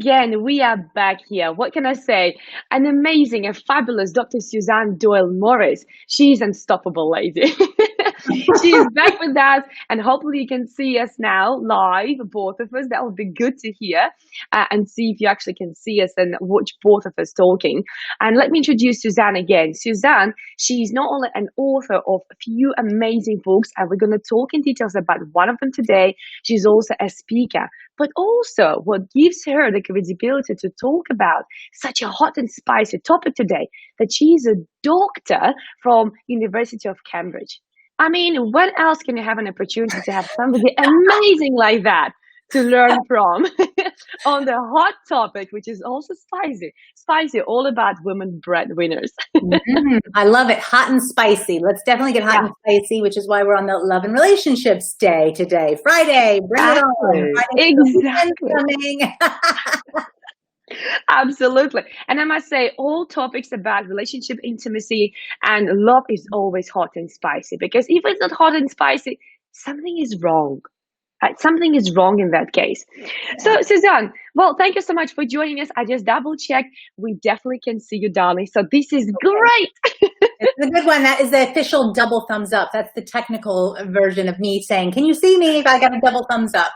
Again, we are back here. What can I say? An amazing and fabulous Dr. Suzanne Doyle-Morris. She's unstoppable, lady. She's back with us, and hopefully you can see us now live, both of us. That would be good to hear, and see if you actually can see us and watch both of us talking. And let me introduce Suzanne again. Suzanne, she's not only an author of a few amazing books, and we're going to talk in details about one of them today. She's also a speaker. But also, what gives her the credibility to talk about such a hot and spicy topic today, that she is a doctor from University of Cambridge. I mean, when else can you have an opportunity to have somebody amazing like that to learn from on the hot topic, which is also spicy, all about women breadwinners. I love it. Hot and spicy. Let's definitely get hot and spicy, which is why we're on the Love and Relationships Day today. Friday. Bring it on. Exactly. Absolutely. And I must say, all topics about relationship intimacy and love is always hot and spicy, because if it's not hot and spicy, something is wrong. Something is wrong in that case. So, Suzanne, well, thank you so much for joining us. I just double checked. We definitely can see you, darling. So this is great. It's a good one. That is the official double thumbs up. That's the technical version of me saying, can you see me? If I got a double thumbs up.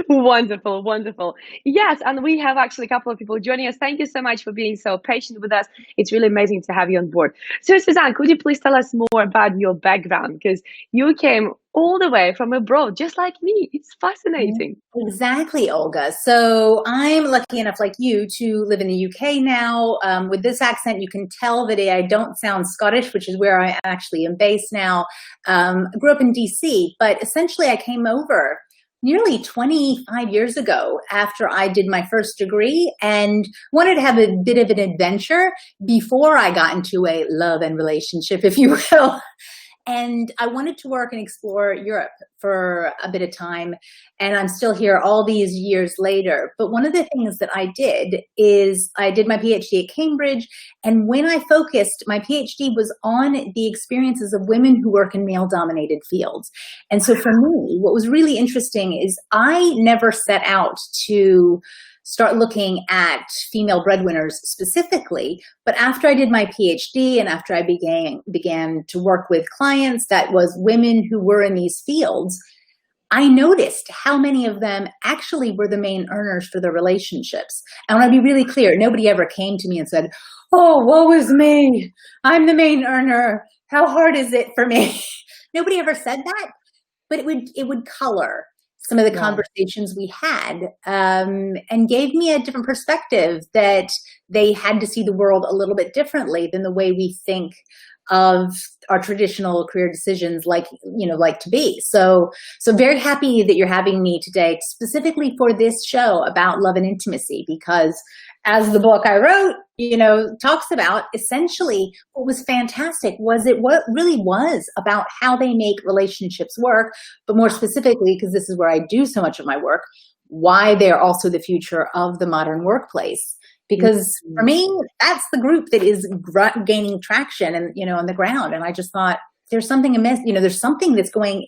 Wonderful, wonderful. Yes, and we have actually a couple of people joining us. Thank you so much for being so patient with us. It's really amazing to have you on board. So, Suzanne, could you please tell us more about your background? Because you came all the way from abroad, just like me. It's fascinating. Exactly, Olga. So I'm lucky enough, like you, to live in the UK now. With this accent, you can tell that I don't sound Scottish, which is where I actually am based now. I grew up in DC, but essentially I came over nearly 25 years ago after I did my first degree and wanted to have a bit of an adventure before I got into a love and relationship, if you will. And I wanted to work and explore Europe for a bit of time. And I'm still here all these years later. But one of the things that I did is I did my PhD at Cambridge. And when I focused, my PhD was on the experiences of women who work in male-dominated fields. And so for me, what was really interesting is I never set out to start looking at female breadwinners specifically. But after I did my PhD and after I began to work with clients that was women who were in these fields, I noticed how many of them actually were the main earners for their relationships. And I want to be really clear, nobody ever came to me and said, oh, woe is me. I'm the main earner. How hard is it for me? Nobody ever said that, but it would color some of the conversations we had, and gave me a different perspective that they had to see the world a little bit differently than the way we think of our traditional career decisions like to be. So very happy that you're having me today, specifically for this show about love and intimacy, because as the book I wrote, talks about, essentially what was fantastic was what really was about how they make relationships work, but more specifically, because this is where I do so much of my work, why they're also the future of the modern workplace. Because for me, that's the group that is gaining traction and, on the ground. And I just thought there's something amiss, there's something that's going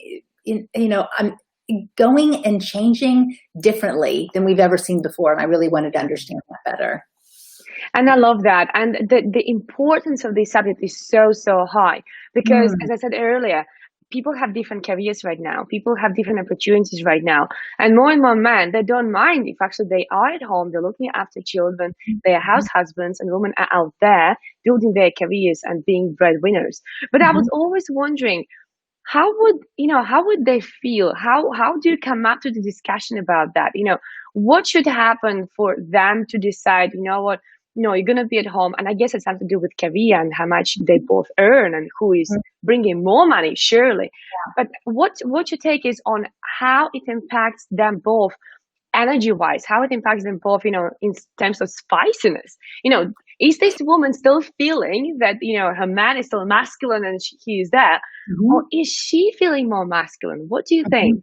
going and changing differently than we've ever seen before. And I really wanted to understand that better. And I love that. And the importance of this subject is so, so high, because as I said earlier, people have different careers right now. People have different opportunities right now. And more men, they don't mind if actually they are at home, they're looking after children, they are house husbands, and women are out there building their careers and being breadwinners. But I was always wondering, how would they feel? How do you come up to the discussion about that? What should happen for them to decide, what, you're going to be at home, and I guess it's something to do with career and how much they both earn and who is bringing more money, surely. But what your take is on how it impacts them both energy-wise, how it impacts them both, in terms of spiciness. Is this woman still feeling that, her man is still masculine and he is there? Or is she feeling more masculine? What do you think?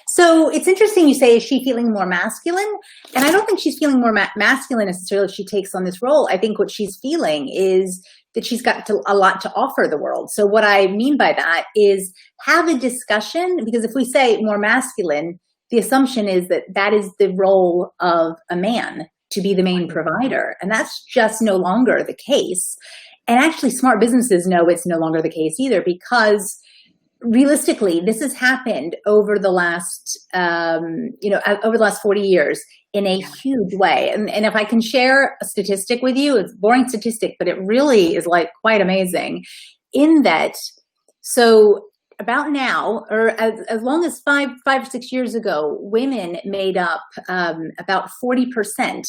So it's interesting you say, is she feeling more masculine? And I don't think she's feeling more masculine necessarily if she takes on this role. I think what she's feeling is that she's got a lot to offer the world. So what I mean by that is have a discussion, because if we say more masculine, the assumption is that that is the role of a man, to be the main provider. And that's just no longer the case. And actually smart businesses know it's no longer the case either, because realistically, this has happened over the last, over the last 40 years in a huge way. And if I can share a statistic with you, it's a boring statistic, but it really is like quite amazing in that. So about now, or as long as five or 6 years ago, women made up about 40%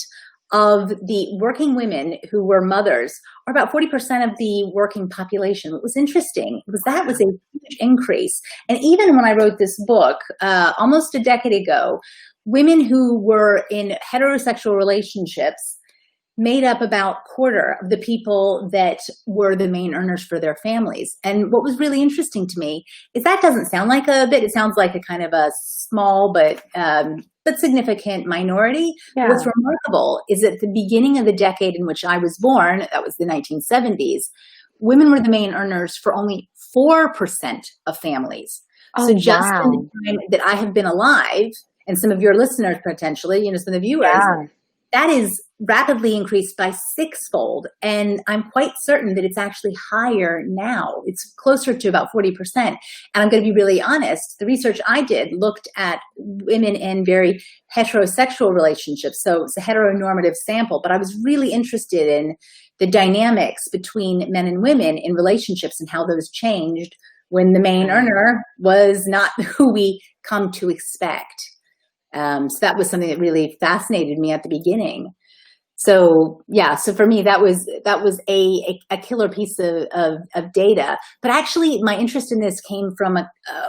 of the working women who were mothers, or about 40% of the working population. What was interesting was that was a huge increase. And even when I wrote this book almost a decade ago, women who were in heterosexual relationships made up about a quarter of the people that were the main earners for their families. And what was really interesting to me is that doesn't sound like a bit, it sounds like a kind of a small but significant minority. Yeah. What's remarkable is at the beginning of the decade in which I was born, that was the 1970s, women were the main earners for only 4% of families. Oh, so just wow. in the time that I have been alive, and some of your listeners potentially, some of the viewers, that is rapidly increased by sixfold. And I'm quite certain that it's actually higher now. It's closer to about 40%. And I'm going to be really honest. The research I did looked at women in very heterosexual relationships. So it's a heteronormative sample, but I was really interested in the dynamics between men and women in relationships and how those changed when the main earner was not who we come to expect. So that was something that really fascinated me at the beginning. So yeah, so for me, that was a killer piece of data. But actually, my interest in this came from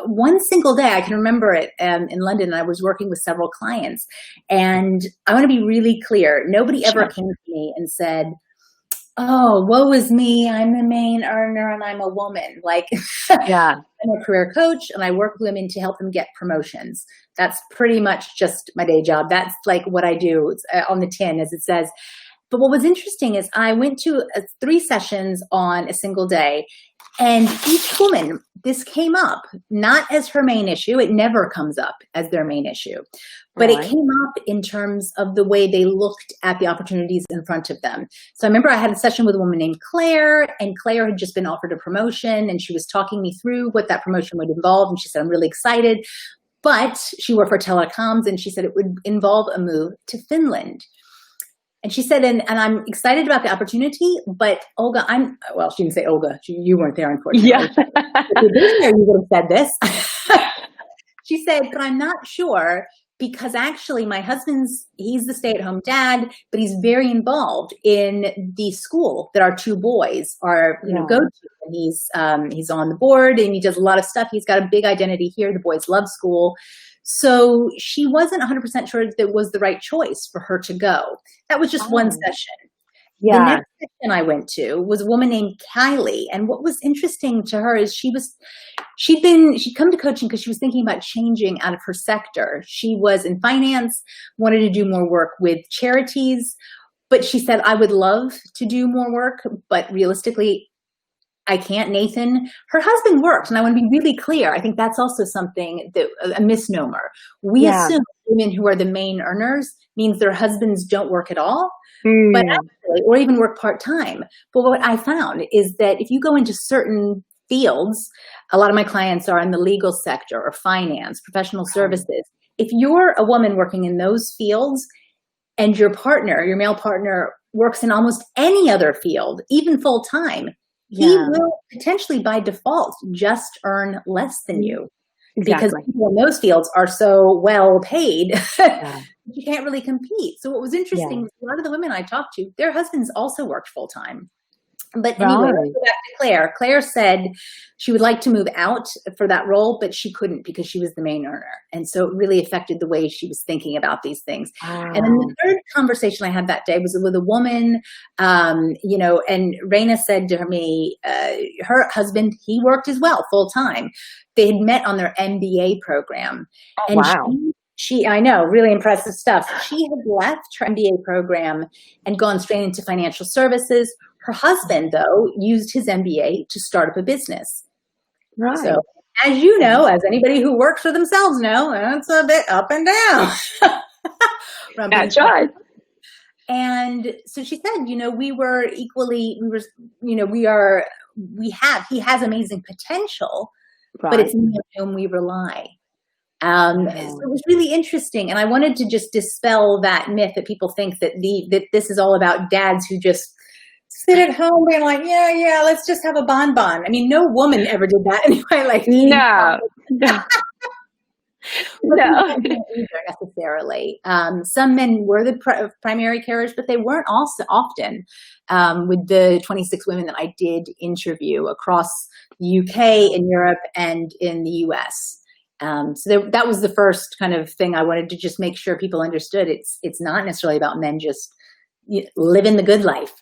one single day. I can remember it in London. I was working with several clients, and I want to be really clear. Nobody ever came to me and said, "Oh, woe is me, I'm the main earner and I'm a woman." Like, yeah. I'm a career coach and I work with women to help them get promotions. That's pretty much just my day job. That's like what I do. It's on the tin, as it says. But what was interesting is I went to 3 sessions on a single day, and each woman, this came up, not as her main issue. It never comes up as their main issue, but it came up in terms of the way they looked at the opportunities in front of them. So I remember I had a session with a woman named Claire, and Claire had just been offered a promotion, and she was talking me through what that promotion would involve. And she said, "I'm really excited." But she worked for telecoms, and she said it would involve a move to Finland. And she said, and I'm excited about the opportunity, but Olga, well, she didn't say Olga. You weren't there, unfortunately. Yeah. If you'd been there, you would have said this. She said, but I'm not sure, because actually my he's the stay-at-home dad, but he's very involved in the school that our 2 boys are, go to. And he's on the board and he does a lot of stuff. He's got a big identity here. The boys love school. So she wasn't 100% sure that it was the right choice for her to go. That was just one session. Yeah. The next session I went to was a woman named Kylie. And what was interesting to her is she'd come to coaching because she was thinking about changing out of her sector. She was in finance, wanted to do more work with charities, but she said, "I would love to do more work, but realistically, I can't, Nathan." Her husband worked, and I want to be really clear. I think that's also something a misnomer. We assume women who are the main earners means their husbands don't work at all, but actually, or even work part-time. But what I found is that if you go into certain fields, a lot of my clients are in the legal sector or finance, professional services. If you're a woman working in those fields and your male partner works in almost any other field, even full-time, he will potentially by default just earn less than you. Exactly. Because people in those fields are so well paid, you can't really compete. So what was interesting, a lot of the women I talked to, their husbands also worked full-time. But anyway, let's go back to Claire. Claire said she would like to move out for that role, but she couldn't because she was the main earner. And so it really affected the way she was thinking about these things. And then the third conversation I had that day was with a woman, and Raina said to me, her husband, he worked as well, full-time. They had met on their MBA program. Oh, and I know, really impressive stuff. She had left her MBA program and gone straight into financial services. Her husband, though, used his MBA to start up a business. Right. So as you know, as anybody who works for themselves know, it's a bit up and down. That's right. And so she said, you know, he has amazing potential, but it's me on whom we rely. So it was really interesting. And I wanted to just dispel that myth that people think that that this is all about dads who just sit at home being like, yeah, let's just have a bonbon. I mean, no woman ever did that anyway. Like, no. No, necessarily. Some men were the primary carers, but they weren't also often. With the 26 women that I did interview across the UK, in Europe, and in the US. So that was the first kind of thing I wanted to just make sure people understood. It's not necessarily about men just living the good life.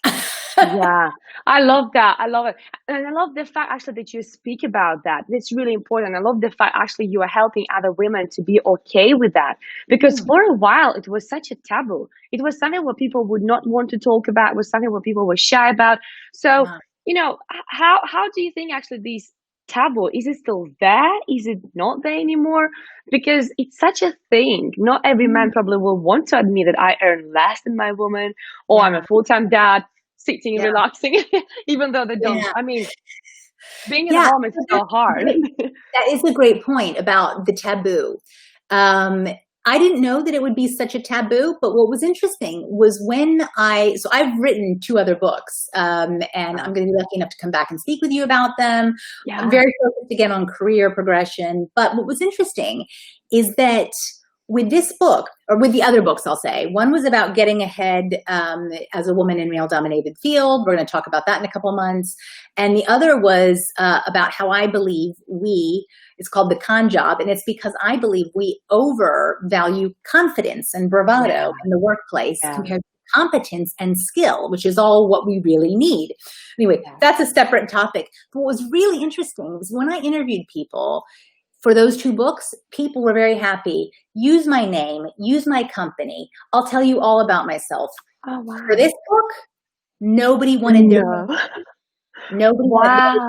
Yeah, I love that. I love it. And I love the fact actually that you speak about that. It's really important. I love the fact actually you are helping other women to be okay with that. Because for a while, it was such a taboo. It was something where people would not want to talk about. It was something where people were shy about. So, you know, how do you think actually these taboo, is it still there? Is it not there anymore? Because it's such a thing. Not every man probably will want to admit that I earn less than my woman, or I'm a full-time dad, sitting and relaxing, even though they don't. I mean, being at home is so hard. That is a great point about the taboo. I didn't know that it would be such a taboo, but what was interesting was so I've written 2 other books, and I'm going to be lucky enough to come back and speak with you about them. Yeah. I'm very focused again on career progression. But what was interesting is that with this book, or with the other books, I'll say, one was about getting ahead as a woman in male-dominated field. We're going to talk about that in a couple of months. And the other was about how I believe it's called The Con Job, and it's because I believe we overvalue confidence and bravado in the workplace compared to competence and skill, which is all what we really need. Anyway, that's a separate topic. But what was really interesting was when I interviewed people for those 2 books, people were very happy. Use my name, use my company. I'll tell you all about myself. Oh, wow. For this book, nobody wanted to. Nobody wanted.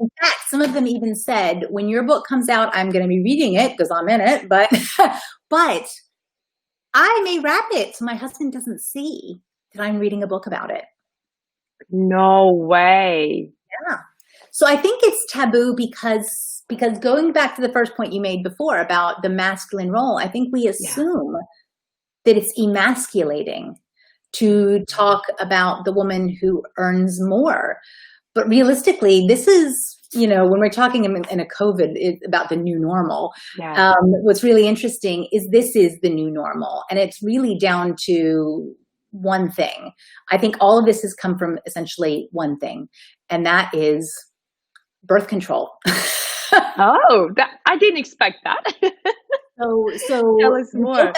In fact, some of them even said, when your book comes out, I'm going to be reading it because I'm in it, but I may wrap it so my husband doesn't see that I'm reading a book about it. No way. Yeah. So I think it's taboo because going back to the first point you made before about the masculine role, I think we assume that it's emasculating to talk about the woman who earns more. But realistically, this is, when we're talking in a COVID about the new normal, what's really interesting is this is the new normal. And it's really down to one thing. I think all of this has come from essentially one thing, and that is birth control. I didn't expect that. So tell us more.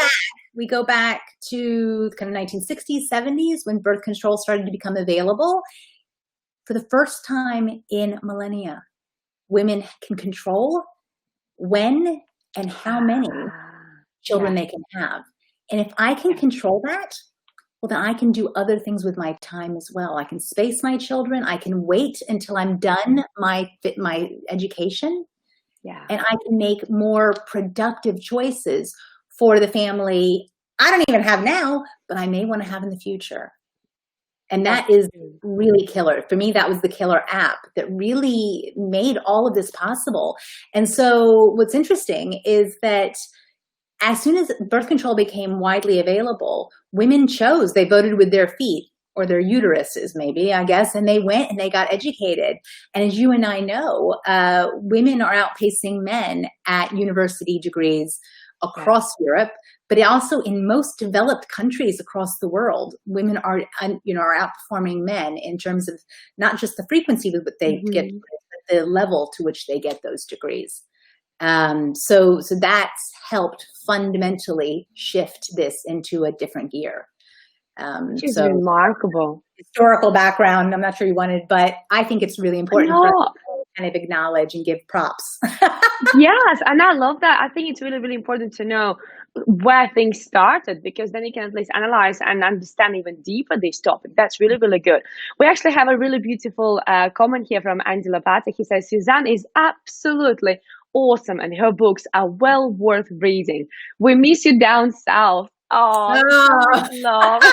We go back to kind of 1960s, 70s when birth control started to become available. For the first time in millennia, women can control when and how many children they can have. And if I can control that, well, then I can do other things with my time as well. I can space my children. I can wait until I'm done my education. Yeah. And I can make more productive choices for the family I don't even have now, but I may want to have in the future. And that is really killer. For me, that was the killer app that really made all of this possible. And so what's interesting is that as soon as birth control became widely available, women chose, they voted with their feet or their uteruses maybe, I guess, and they went and they got educated. And as you and I know, women are outpacing men at university degrees across Europe, but also in most developed countries across the world, women are outperforming men in terms of not just the frequency with what they get, but the level to which they get those degrees. So that's helped fundamentally shift this into a different gear. Which is remarkable. Historical background, I'm not sure you wanted, but I think it's really important for us to kind of acknowledge and give props. Yes, and I love that. I think it's really, really important to know where things started, because then you can at least analyze and understand even deeper this topic. That's really, really good. We actually have a really beautiful comment here from Angela Pata. He says, Suzanne is absolutely awesome, and her books are well worth reading. We miss you down south. Oh, so much Oh. love.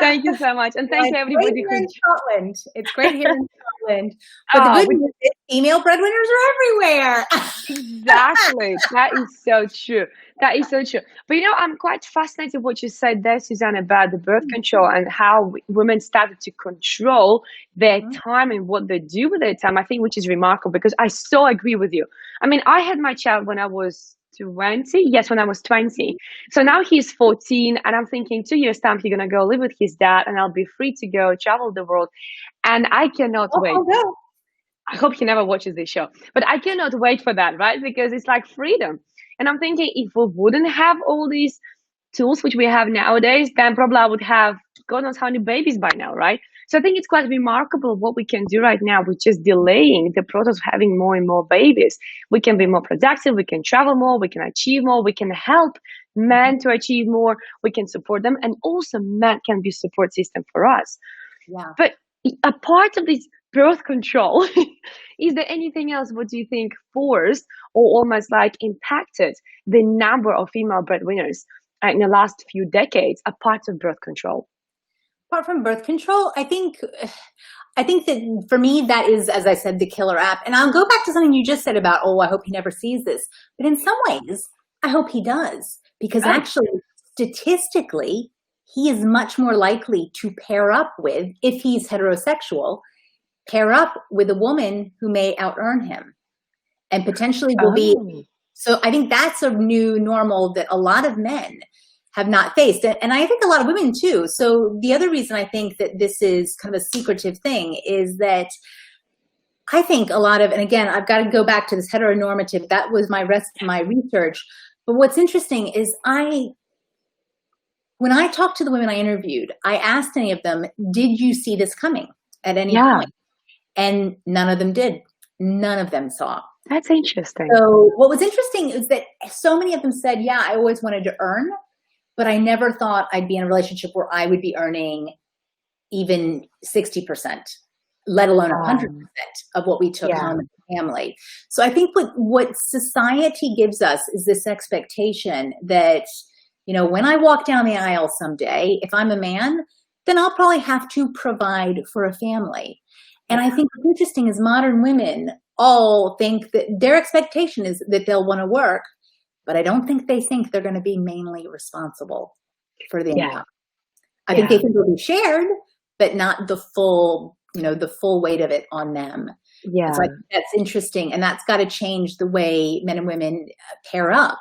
Thank you so much. And Well, thank you, it's great everybody here who. in Scotland. It's great here in Scotland. But the Oh, good news is female breadwinners are everywhere. exactly. That is so true. That is so true. But I'm quite fascinated what you said there, Suzanne, about the birth control and how women started to control their time and what they do with their time. I think which is remarkable, because I so agree with you. I mean, I had my child when I was 20. Yes, when I was 20. So now he's 14, and I'm thinking 2 years time he's gonna go live with his dad, and I'll be free to go travel the world, and I cannot wait. Oh, no. I hope he never watches this show, but I cannot wait for that, right? Because it's like freedom. And I'm thinking, if we wouldn't have all these tools which we have nowadays, then probably I would have God knows how many babies by now, right? So I think it's quite remarkable what we can do right now with just delaying the process of having more and more babies. We can be more productive, we can travel more, we can achieve more, we can help men to achieve more, we can support them, and also men can be support system for us. Yeah. But a part of this birth control, is there anything else, what do you think, forced or almost like impacted the number of female breadwinners in the last few decades, apart of birth control? Apart from birth control, I think that for me, that is, as I said, the killer app. And I'll go back to something you just said about, oh, I hope he never sees this. But in some ways, I hope he does, because actually, statistically, he is much more likely to pair up with, if he's heterosexual, pair up with a woman who may out-earn him and potentially will be. So I think that's a new normal that a lot of men have not faced. And I think a lot of women too. So the other reason I think that this is kind of a secretive thing is that I think a lot of, and again, I've got to go back to this heteronormative, that was my rest of my research. But what's interesting is when I talked to the women I interviewed, I asked any of them, did you see this coming at any point? And none of them did. None of them saw. That's interesting. So what was interesting is that so many of them said, yeah, I always wanted to earn, but I never thought I'd be in a relationship where I would be earning even 60%, let alone 100% of what we took home as a family. So I think what society gives us is this expectation that, when I walk down the aisle someday, if I'm a man, then I'll probably have to provide for a family. And I think what's interesting is modern women all think that their expectation is that they'll want to work, but I don't think they think they're going to be mainly responsible for the income. I think they think it'll be shared, but not the full, the full weight of it on them. Yeah. So I think that's interesting. And that's got to change the way men and women pair up,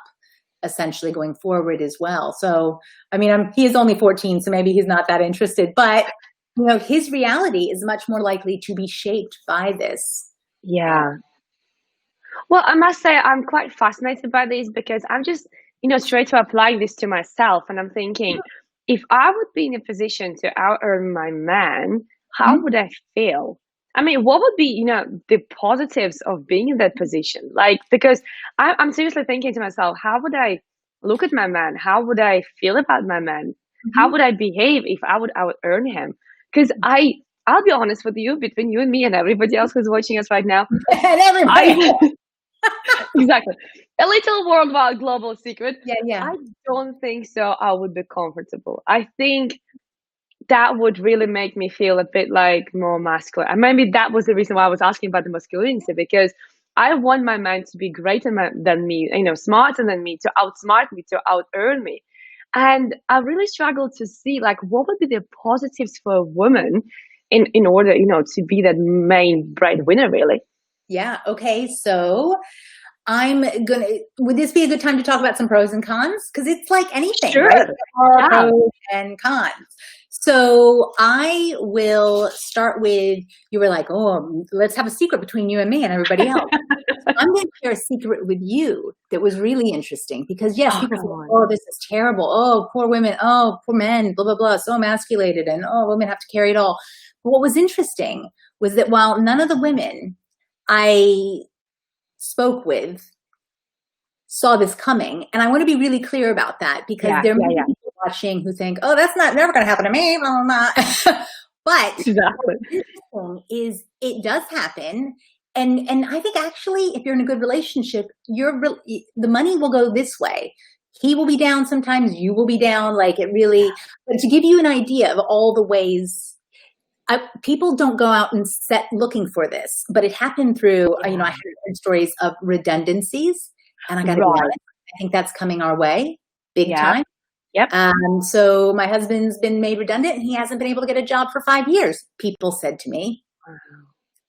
essentially going forward as well. So, I mean, he is only 14, so maybe he's not that interested, but his reality is much more likely to be shaped by this. Yeah. Well, I must say I'm quite fascinated by this, because I'm just, straight to applying this to myself. And I'm thinking, if I would be in a position to out-earn my man, how would I feel? I mean, what would be, the positives of being in that position? Like, because I'm seriously thinking to myself, how would I look at my man? How would I feel about my man? How would I behave if I would out-earn him? Because I'll be honest with you, between you and me and everybody else who's watching us right now. And everybody. Exactly. A little worldwide global secret. Yeah. I don't think so I would be comfortable. I think that would really make me feel a bit like more masculine. And maybe that was the reason why I was asking about the masculinity, because I want my man to be greater than me, smarter than me, to outsmart me, to out-earn me. And I really struggle to see, like, what would be the positives for a woman in order, to be that main breadwinner, really. Yeah. Okay. So would this be a good time to talk about some pros and cons? Because it's like anything, sure. Right? Pros and cons. So I will start with, you were like, oh, let's have a secret between you and me and everybody else. I'm going to share a secret with you that was really interesting, because yes, people say, oh, this is terrible. Oh, poor women. Oh, poor men, blah, blah, blah. So emasculated. And oh, women have to carry it all. But what was interesting was that while none of the women I spoke with saw this coming, and I want to be really clear about that, because there may be people watching who think, oh, that's never going to happen to me. But exactly. what's interesting is it does happen, and I think actually, if you're in a good relationship, the money will go this way. He will be down sometimes, you will be down. Like it really, but to give you an idea of all the ways, people don't go out and looking for this, but it happened through, I heard stories of redundancies, and I got to be honest, I think that's coming our way big time. Yep. So my husband's been made redundant and he hasn't been able to get a job for 5 years. People said to me,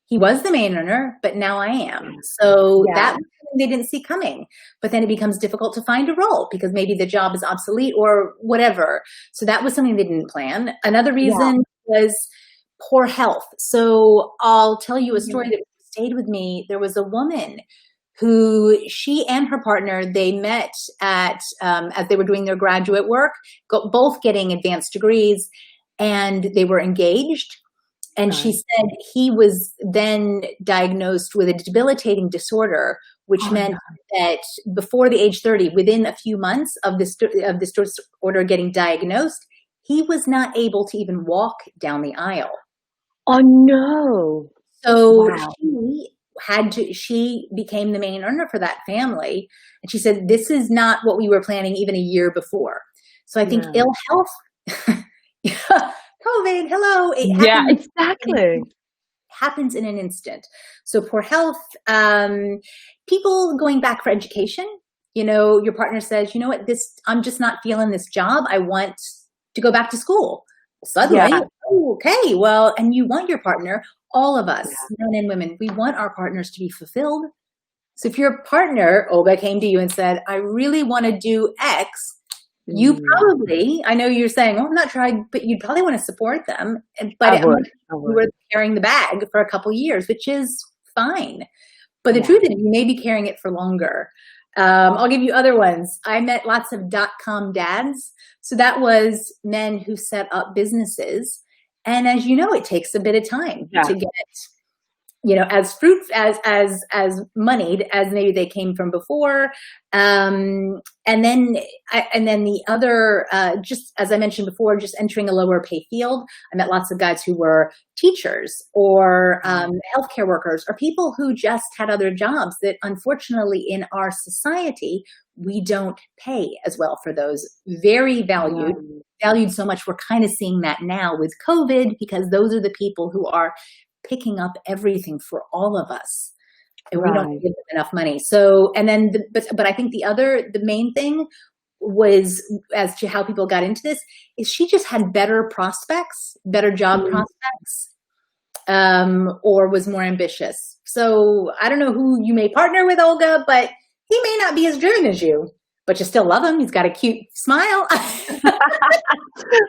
he was the main earner, but now I am. So that was something they didn't see coming. But then it becomes difficult to find a role because maybe the job is obsolete or whatever. So that was something they didn't plan. Another reason was poor health. So I'll tell you a story that stayed with me. There was a woman who, she and her partner, they met at, as they were doing their graduate work, both getting advanced degrees, and they were engaged. And she said he was then diagnosed with a debilitating disorder, which meant that before the age 30, within a few months of this disorder getting diagnosed, he was not able to even walk down the aisle. Oh no. So she became the main earner for that family. And she said, this is not what we were planning even a year before. So I think ill health, COVID, hello. Exactly. Happens in an instant. So poor health, people going back for education, your partner says, you know what, I'm just not feeling this job. I want to go back to school. Suddenly, okay, well, and you want your partner, all of us, men and women, we want our partners to be fulfilled. So if your partner, Olga, came to you and said, I really want to do X, you probably, I know you're saying, oh, I'm not trying, but you'd probably want to support them. But you were carrying the bag for a couple of years, which is fine. But the truth is, you may be carrying it for longer. I'll give you other ones. I met lots of .com dads. So that was men who set up businesses. And as you know, it takes a bit of time to get, as moneyed as maybe they came from before. And then the other, just as I mentioned before, just entering a lower pay field. I met lots of guys who were teachers or healthcare workers or people who just had other jobs that unfortunately in our society, we don't pay as well for those. Very valued so much. We're kind of seeing that now with COVID because those are the people who are picking up everything for all of us, and we don't give them enough money. So, and then, but I think the main thing was, as to how people got into this, is she just had better prospects, better job prospects, or was more ambitious. So I don't know who you may partner with, Olga, but he may not be as driven as you, but you still love him. He's got a cute smile.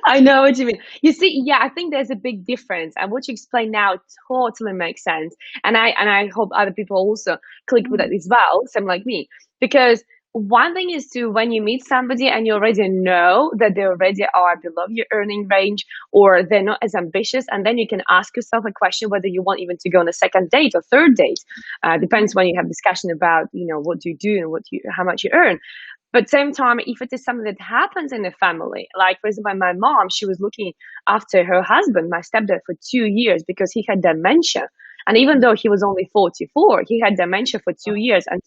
I know what you mean. You see, I think there's a big difference, and what you explain now totally makes sense. And I hope other people also click with that as well, same like me. Because one thing is to, when you meet somebody and you already know that they already are below your earning range, or they're not as ambitious, and then you can ask yourself a question whether you want even to go on a second date or third date. Depends when you have discussion about, what you do and how much you earn. But same time, if it is something that happens in the family, like for example, my mom, she was looking after her husband, my stepdad, for 2 years because he had dementia. And even though he was only 44, he had dementia for 2 years, and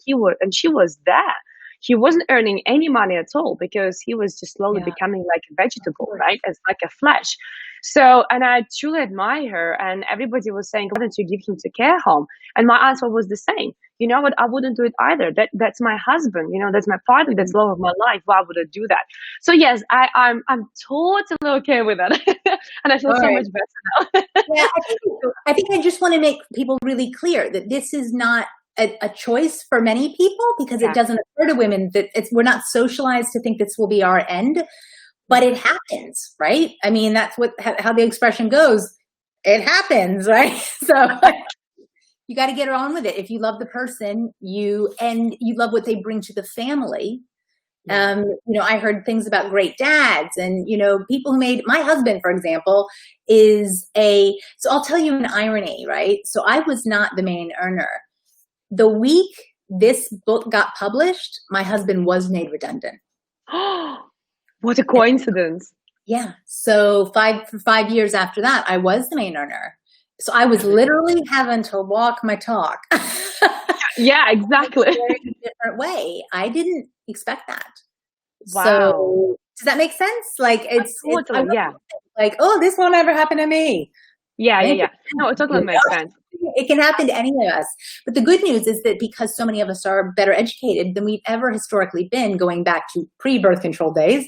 she was there. He wasn't earning any money at all because he was just slowly becoming like a vegetable, right? As like a flesh. So, and I truly admire her, and everybody was saying, why don't you give him to care home? And my answer was the same. You know what? I wouldn't do it either. That's my husband. That's my partner. That's love of my life. Why would I do that? So yes, I'm totally okay with that, and I feel so much better now. I think I just want to make people really clear that this is not a choice for many people, because it doesn't occur to women that we're not socialized to think this will be our end, but it happens, right? I mean, that's how the expression goes. It happens, right? So you got to get on with it. If you love the person, you love what they bring to the family. I heard things about great dads and, people who made, my husband, for example, so I'll tell you an irony, right? So I was not the main earner. The week this book got published, my husband was made redundant. What a coincidence. Yeah. So for 5 years after that, I was the main earner. So I was literally having to walk my talk. Yeah, exactly. In a very different way. I didn't expect that. Wow. So does that make sense? Like Totally, yeah. Like, oh, this won't ever happen to me. Yeah. No, it totally makes sense. It can happen to any of us. But the good news is that because so many of us are better educated than we've ever historically been, going back to pre-birth control days,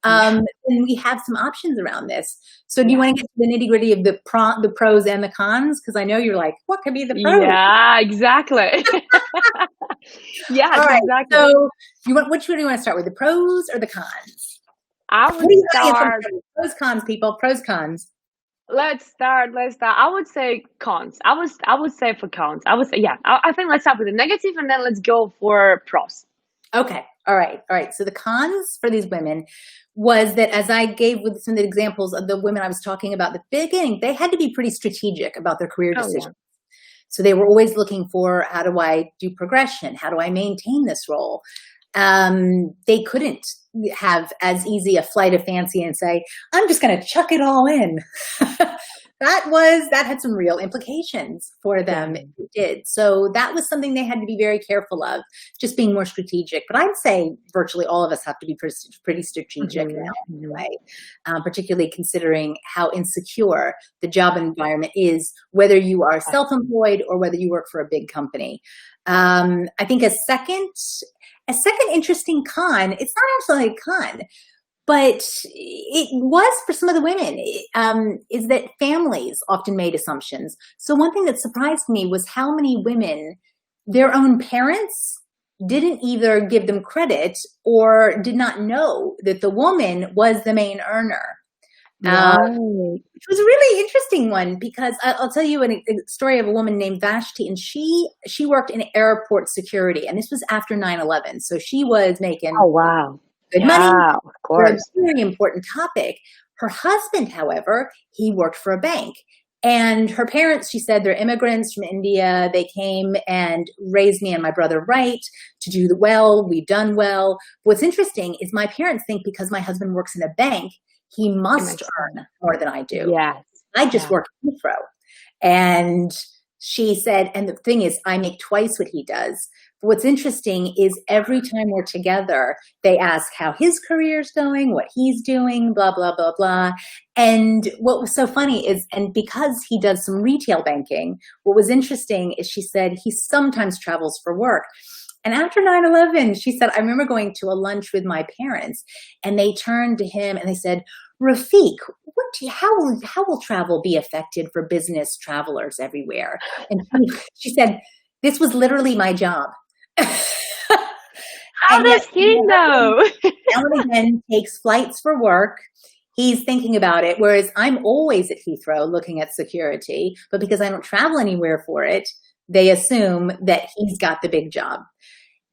then we have some options around this. So do you want to get to the nitty-gritty of the pros and the cons? Because I know you're like, what could be the pros? Yeah, exactly. Yeah, all right, exactly. So which one do you want to start with, the pros or the cons? I would start. Pros, cons, people. Pros, cons. Let's start. I would say cons. I would say for cons. I would say, yeah. I think let's start with the negative and then let's go for pros. Okay. All right. So the cons for these women was that, as I gave with some of the examples of the women I was talking about at the beginning, they had to be pretty strategic about their career decisions. Yeah. So they were always looking for, how do I do progression? How do I maintain this role? They couldn't have as easy a flight of fancy and say, I'm just going to chuck it all in. That had some real implications for them. It did. So that was something they had to be very careful of, just being more strategic. But I'd say virtually all of us have to be pretty strategic now, anyway, particularly considering how insecure the job environment is, whether you are self-employed or whether you work for a big company. I think a second interesting con, it's not actually a con, but it was for some of the women, is that families often made assumptions. So one thing that surprised me was how many women, their own parents didn't either give them credit or did not know that the woman was the main earner. Which was a really interesting one, because I'll tell you a story of a woman named Vashti, and she worked in airport security, and this was after 9/11. So she was making good money, of course. A very important topic. Her husband, however, he worked for a bank. And her parents, she said, they're immigrants from India. They came and raised me and my brother right to do well. We've done well. What's interesting is my parents think because my husband works in a bank, he must earn more than I do. Yes. I just work at Heathrow. And she said, and the thing is, I make twice what he does. But what's interesting is every time we're together, they ask how his career's going, what he's doing, blah, blah, blah, blah. And what was so funny is, and because he does some retail banking, what was interesting is she said he sometimes travels for work. And after 9/11, she said, I remember going to a lunch with my parents, and they turned to him and they said, Rafiq, how will travel be affected for business travelers everywhere? And she said, this was literally my job. How does he know? Alan again takes flights for work. He's thinking about it, whereas I'm always at Heathrow looking at security. But because I don't travel anywhere for it, they assume that he's got the big job.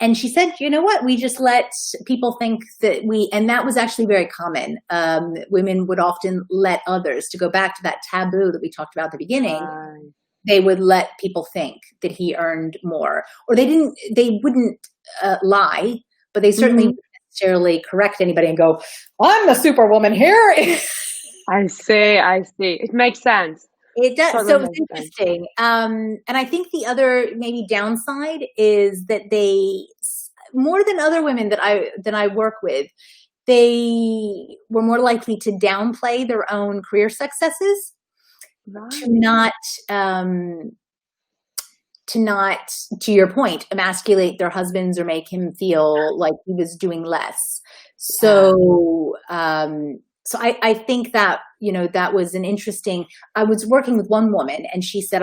And she said, you know what, we just let people think that and that was actually very common. Women would often let others, to go back to that taboo that we talked about at the beginning, they would let people think that he earned more. Or they wouldn't lie, but they certainly wouldn't necessarily correct anybody and go, I'm the superwoman here. I see. It makes sense. It does. Totally. So it's interesting. And I think the other maybe downside is that they, more than other women that I work with, they were more likely to downplay their own career successes, to your point, emasculate their husbands or make him feel like he was doing less. So, so I think that, that was an interesting, I was working with one woman and she said,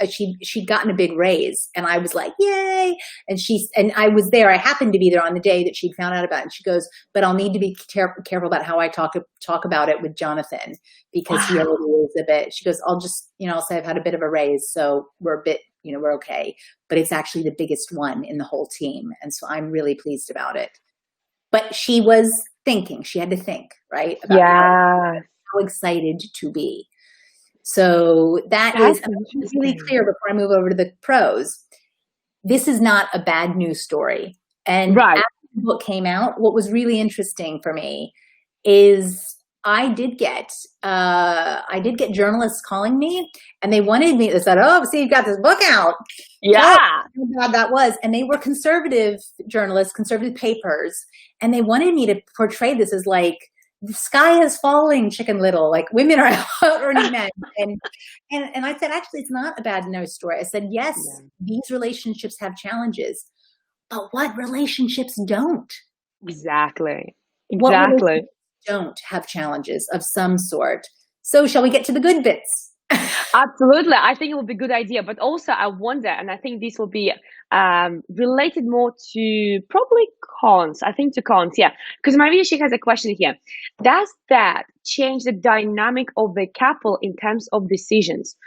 she'd gotten a big raise, and I was like, yay. And I was there. I happened to be there on the day that she'd found out about it. And she goes, but I'll need to be careful about how I talk about it with Jonathan, because he already is a bit, she goes, I'll just, I'll say I've had a bit of a raise. So we're a bit, we're okay, but it's actually the biggest one in the whole team. And so I'm really pleased about it. But she was thinking, she had to think, right? About how excited to be. So that's really clear before I move over to the pros. This is not a bad news story. And after the book came out, what was really interesting for me is I did get journalists calling me, and they wanted me. They said, "Oh, see, you've got this book out." Yeah. Tell us how bad that was. And they were conservative journalists, conservative papers, and they wanted me to portray this as like the sky is falling, Chicken Little, like women are out earning men. And I said, actually, it's not a bad news story. I said, yes, these relationships have challenges, but what relationships don't? Exactly. What relationships don't have challenges of some sort? So shall we get to the good bits? Absolutely. I think it would be a good idea. But also I wonder, and I think this will be related more to probably cons. I think to cons, yeah. Because Maria, she has a question here. Does that change the dynamic of the couple in terms of decisions?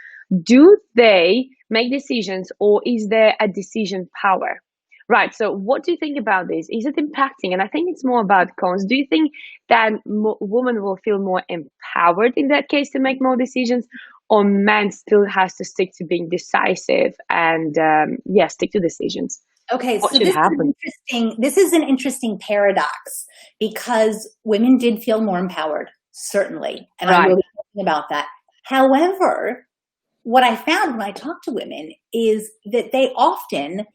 Do they make decisions, or is there a decision power? Right. So what do you think about this? Is it impacting? And I think it's more about cons. Do you think that women will feel more empowered in that case to make more decisions, or men still has to stick to being decisive and stick to decisions? Okay, what so should happen? This is an interesting paradox, because women did feel more empowered, certainly, and I'm really talking about that. However, what I found when I talk to women is that they often,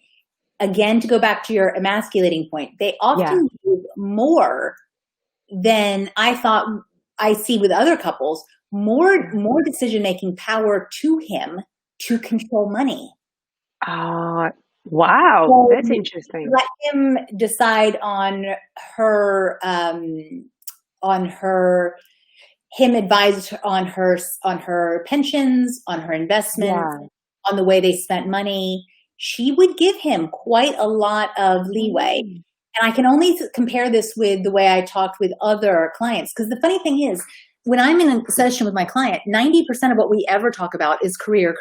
again, to go back to your emasculating point, they often give more than I thought I see with other couples, more decision-making power to him to control money. Wow, so that's interesting. Let him decide him advise on her pensions, on her investments, on the way they spent money. She would give him quite a lot of leeway. And I can only compare this with the way I talked with other clients. Because the funny thing is, when I'm in a session with my client, 90% of what we ever talk about is career.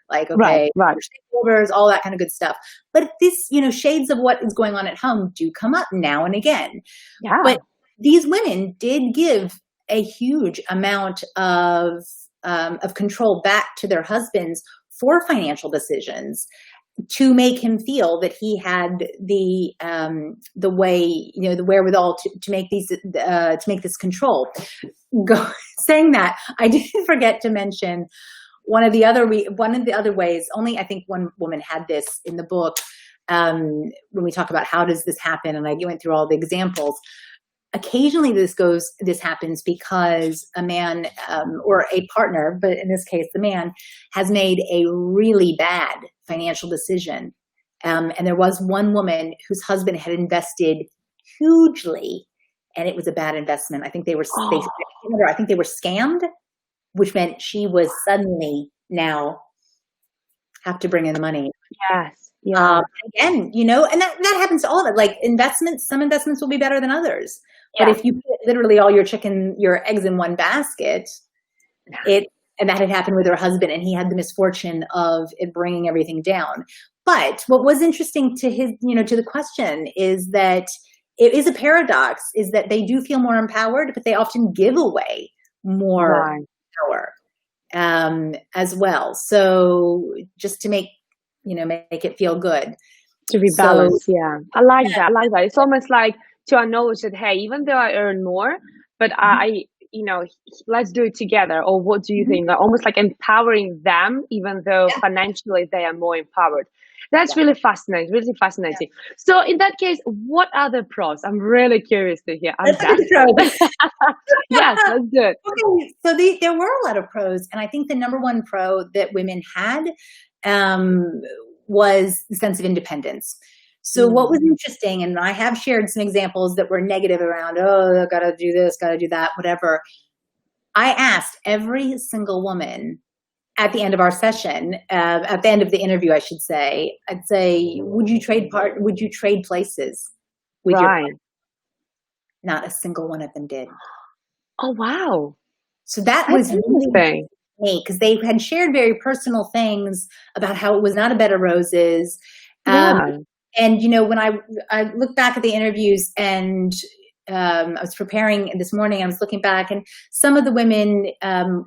Like, okay, stakeholders, all that kind of good stuff. But this, shades of what is going on at home do come up now and again. Yeah. But these women did give a huge amount of control back to their husbands for financial decisions, to make him feel that he had the wherewithal to make this control. Saying that, I did forget to mention one of the other ways. Only I think one woman had this in the book, when we talk about how does this happen, and I went through all the examples. Occasionally this happens because a man or a partner, but in this case the man, has made a really bad financial decision. And there was one woman whose husband had invested hugely, and it was a bad investment. I think they were scammed, which meant she was suddenly now have to bring in the money. Yes. Yeah. Again, and that happens to all of it. Like investments, some investments will be better than others. But if you put literally all your eggs in one basket, and that had happened with her husband, and he had the misfortune of it bringing everything down. But what was interesting to to the question is that it is a paradox, is that they do feel more empowered, but they often give away more power as well. So just to make it feel good. To be balanced, yeah. I like that. It's almost like to acknowledge that, hey, even though I earn more, but let's do it together. Or what do you think? Like, almost like empowering them, even though financially they are more empowered. That's really fascinating, So in that case, what are the pros? I'm really curious to hear. Yes, let's do it. Okay, so there were a lot of pros. And I think the number one pro that women had was the sense of independence. So what was interesting, and I have shared some examples that were negative around, I gotta do this, gotta do that, whatever. I asked every single woman at the end of our session, at the end of the interview, I should say, I'd say, would you trade places with your partner? Not a single one of them did. Oh, wow. So that's was interesting. Me, because they had shared very personal things about how it was not a bed of roses. And, when I look back at the interviews, and I was preparing this morning, I was looking back, and some of the women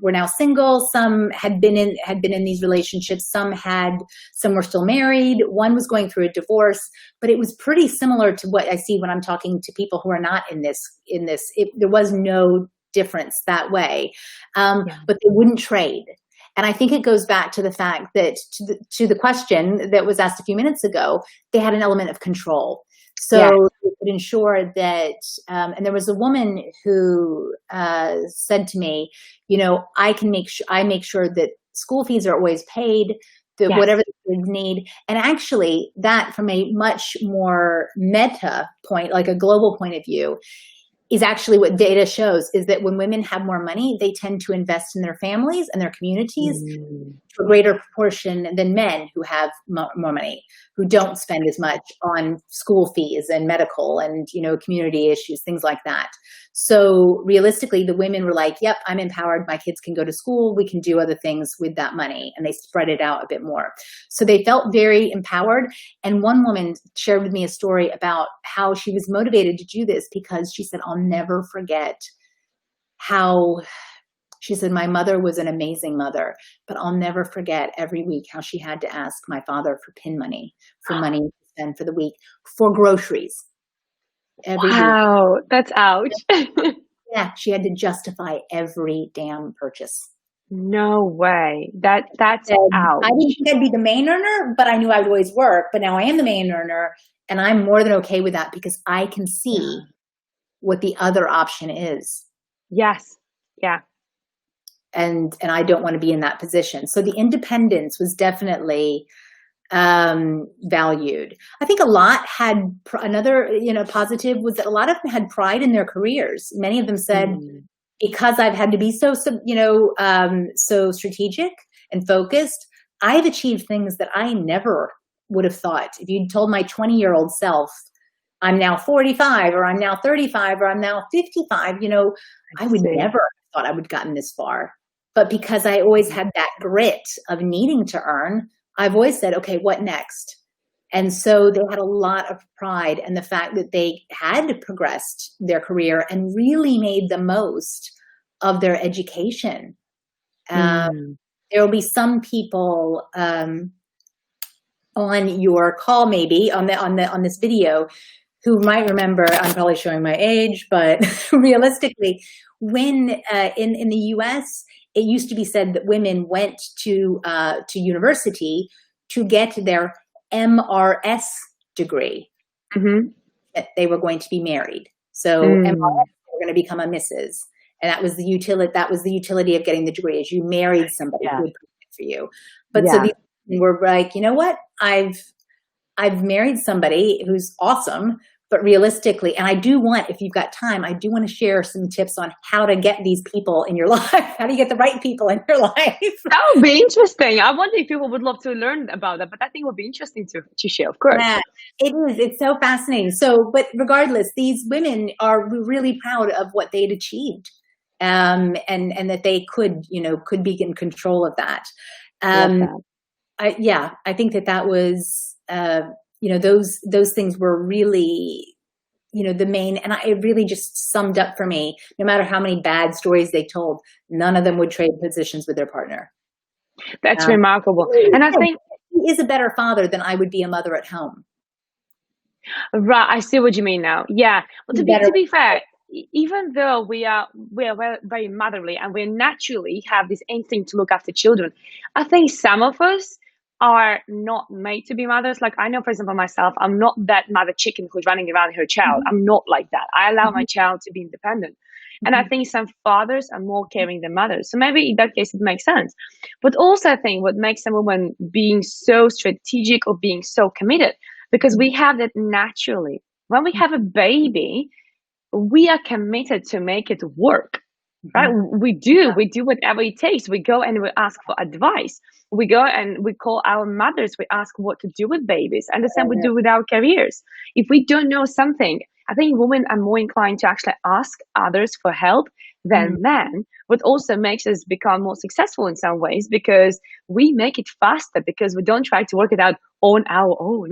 were now single. Some had been in these relationships. Some were still married. One was going through a divorce, but it was pretty similar to what I see when I'm talking to people who are not in this. There was no difference that way. But they wouldn't trade. And I think it goes back to the fact that to the question that was asked a few minutes ago, they had an element of control. So they could ensure that, and there was a woman who said to me, you know, I make sure that school fees are always paid, that whatever the kids need. And actually that, from a much more meta point, like a global point of view, is actually what data shows, is that when women have more money, they tend to invest in their families and their communities to a greater proportion than men who have more money, who don't spend as much on school fees and medical and, you know, community issues, things like that. So realistically, the women were like, yep, I'm empowered. My kids can go to school. We can do other things with that money. And they spread it out a bit more. So they felt very empowered. And one woman shared with me a story about how she was motivated to do this because she said, I'll never forget how, she said, my mother was an amazing mother, but I'll never forget every week how she had to ask my father for pin money, for money to spend for the week, for groceries. Wow, that's ouch. Yeah, she had to justify every damn purchase. No way. That's ouch. I didn't think I'd be the main earner, but I knew I would always work. But now I am the main earner, and I'm more than okay with that because I can see what the other option is. Yes. Yeah. And I don't want to be in that position. So the independence was definitely valued. I think a lot had another, you know, positive was that a lot of them had pride in their careers. Many of them said, because I've had to be so, you know, so strategic and focused, I've achieved things that I never would have thought. If you'd told my 20-year-old self, I'm now 45 or I'm now 35 or I'm now 55, you know, I would never have thought I would have gotten this far. But because I always had that grit of needing to earn, I've always said, okay, what next? And so they had a lot of pride in the fact that they had progressed their career and really made the most of their education. There will be some people on your call, maybe on this video, who might remember. I'm probably showing my age, but realistically, when in the U.S. it used to be said that women went to university to get their MRS degree, that they were going to be married. So MRS, they were going to become a Mrs. And that was the utility of getting the degree, is you married somebody who would provide for you. But so these were like, you know what? I've married somebody who's awesome, but realistically, and I do want, if you've got time, I do want to share some tips on how to get these people in your life. How do you get the right people in your life? That would be interesting. I wonder if people would love to learn about that, but I think it would be interesting to share, of course. Yeah, it is. It's so fascinating. So, but regardless, these women are really proud of what they'd achieved, and that they could be in control of that. I think that was, those things were really, the main, and it really just summed up for me, no matter how many bad stories they told, none of them would trade positions with their partner. That's remarkable. And I think he is a better father than I would be a mother at home. Right. I see what you mean now. Yeah. Well, to be fair, even though we are very motherly and we naturally have this instinct to look after children, I think some of us are not made to be mothers. Like I know, for example, myself, I'm not that mother chicken who's running around her child. I'm not like that. I allow my child to be independent. And I think some fathers are more caring than mothers. So maybe in that case, it makes sense. But also I think what makes a woman being so strategic or being so committed, because we have that naturally. When we have a baby, we are committed to make it work. Right? We do whatever it takes. We go and we ask for advice. We go and we call our mothers. We ask what to do with babies. And the same we do with our careers. If we don't know something, I think women are more inclined to actually ask others for help than men, but also makes us become more successful in some ways because we make it faster because we don't try to work it out on our own.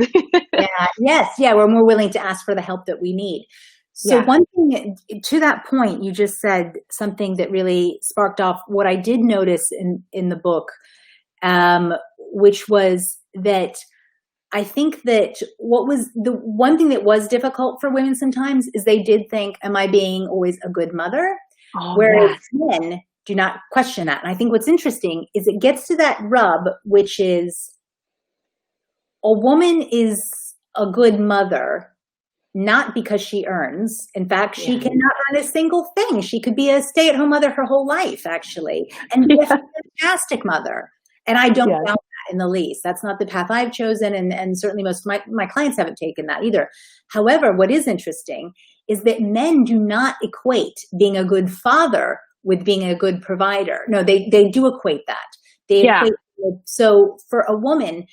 We're more willing to ask for the help that we need. So one thing, to that point, you just said something that really sparked off what I did notice in the book, which was that I think that what was the one thing that was difficult for women sometimes is they did think, am I being always a good mother? Oh, whereas yes. men do not question that. And I think what's interesting is it gets to that rub, which is a woman is a good mother, not because she earns. In fact, she Yeah. cannot earn a single thing. She could be a stay-at-home mother her whole life, actually, and be a fantastic mother. And I don't Yes. doubt that in the least. That's not the path I've chosen, and certainly most of my clients haven't taken that either. However, what is interesting is that men do not equate being a good father with being a good provider. No, they do equate that. They equate. So for a woman,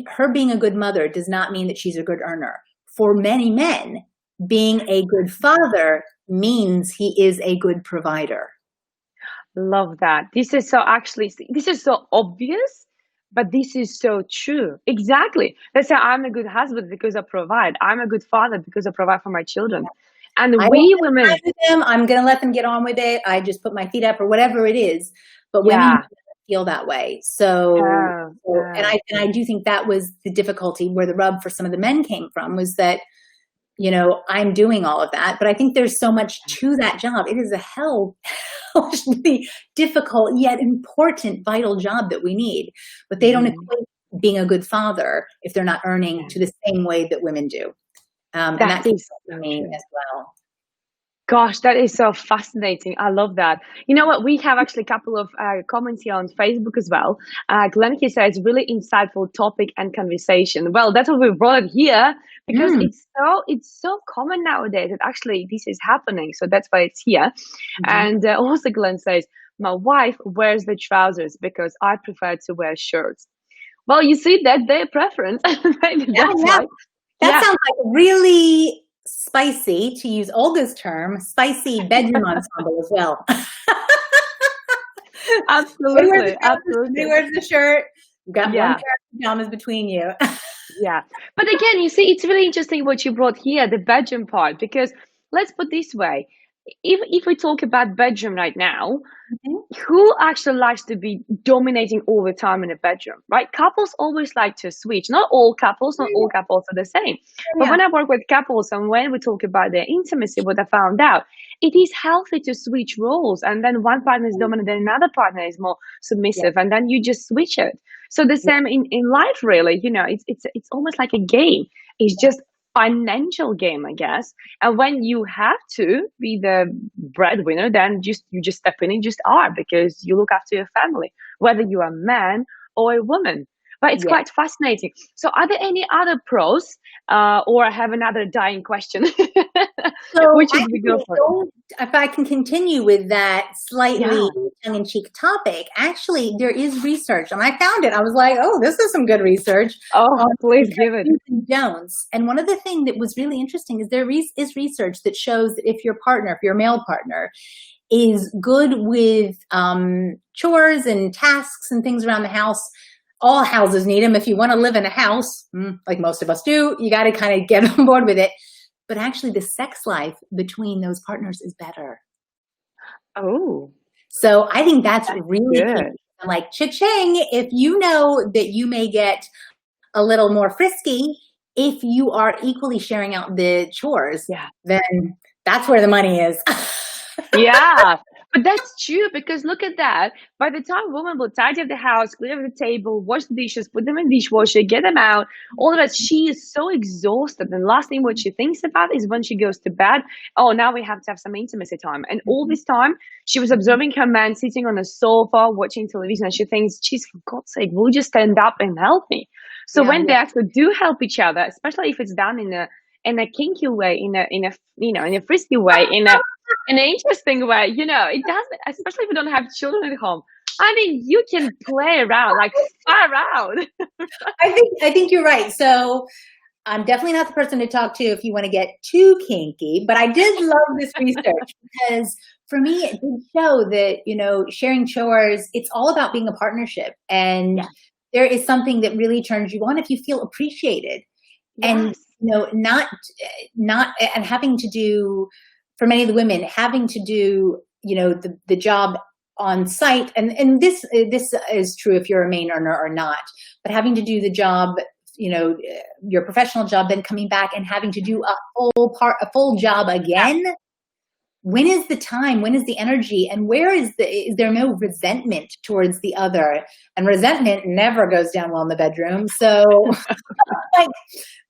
her being a good mother does not mean that she's a good earner. For many men, being a good father means he is a good provider. Love that. This is so obvious, but this is so true. Exactly. Let's say I'm a good husband because I provide. I'm a good father because I provide for my children. And we women, I'm going to let them get on with it. I just put my feet up or whatever it is. But women feel that way. And I do think that was the difficulty, where the rub for some of the men came from, was that, you know, I'm doing all of that, but I think there's so much to that job. It is a hellishly difficult yet important, vital job that we need. But they don't equate being a good father if they're not earning to the same way that women do. And that is for me as well. Gosh, that is so fascinating. I love that. You know what? We have actually a couple of comments here on Facebook as well. Glenn says, really insightful topic and conversation. Well, that's what we brought it here, because it's so common nowadays that actually this is happening. So that's why it's here. And also Glenn says, my wife wears the trousers because I prefer to wear shirts. Well, you see, that's their preference. Maybe that's why. That sounds like really spicy, to use Olga's term, spicy bedroom ensemble as well. Absolutely. He wears the shirt. You've got one pair of pajamas between you. Yeah. But again, you see, it's really interesting what you brought here, the bedroom part, because let's put this way. If we talk about bedroom right now, who actually likes to be dominating all the time in a bedroom, right? Couples always like to switch. Not all couples are the same. But when I work with couples and when we talk about their intimacy, what I found out, it is healthy to switch roles. And then one partner is dominant and another partner is more submissive. And then you just switch it. So the same in life, really, you know, it's almost like a game. It's just financial game, I guess. And when you have to be the breadwinner, then you just step in and just are, because you look after your family, whether you are a man or a woman. But it's quite fascinating. So are there any other pros, or I have another dying question? Which should we go for? If I can continue with that slightly tongue-in-cheek topic, actually there is research, and I found it. I was like, oh, this is some good research. Oh, please give it. Jones. And one of the things that was really interesting is there is research that shows that if your male partner is good with chores and tasks and things around the house, all houses need them. If you want to live in a house, like most of us do, you got to kind of get on board with it. But actually the sex life between those partners is better. Oh. So I think that's really key. I'm like, cha-ching, if you know that you may get a little more frisky if you are equally sharing out the chores, then that's where the money is. But that's true, because look at that. By the time a woman will tidy up the house, clear up the table, wash the dishes, put them in the dishwasher, get them out, all of that, she is so exhausted. And last thing what she thinks about is when she goes to bed, oh, now we have to have some intimacy time. And all this time, she was observing her man sitting on a sofa, watching television, and she thinks, geez, for God's sake, will you just stand up and help me? So when they actually do help each other, especially if it's done in a kinky way, in a frisky way, in an interesting way, you know, it doesn't, especially if you don't have children at home. I mean, you can play around, like far around. I think you're right. So I'm definitely not the person to talk to if you want to get too kinky, but I did love this research because for me, it did show that, you know, sharing chores, it's all about being a partnership. And there is something that really turns you on if you feel appreciated. And, you know, not and having to do, for many of the women, having to do, you know, the job on site, and this is true if you're a main earner or not, but having to do the job, you know, your professional job, then coming back and having to do a full job again, when is the time, when is the energy, and where is there no resentment towards the other? And resentment never goes down well in the bedroom. So like,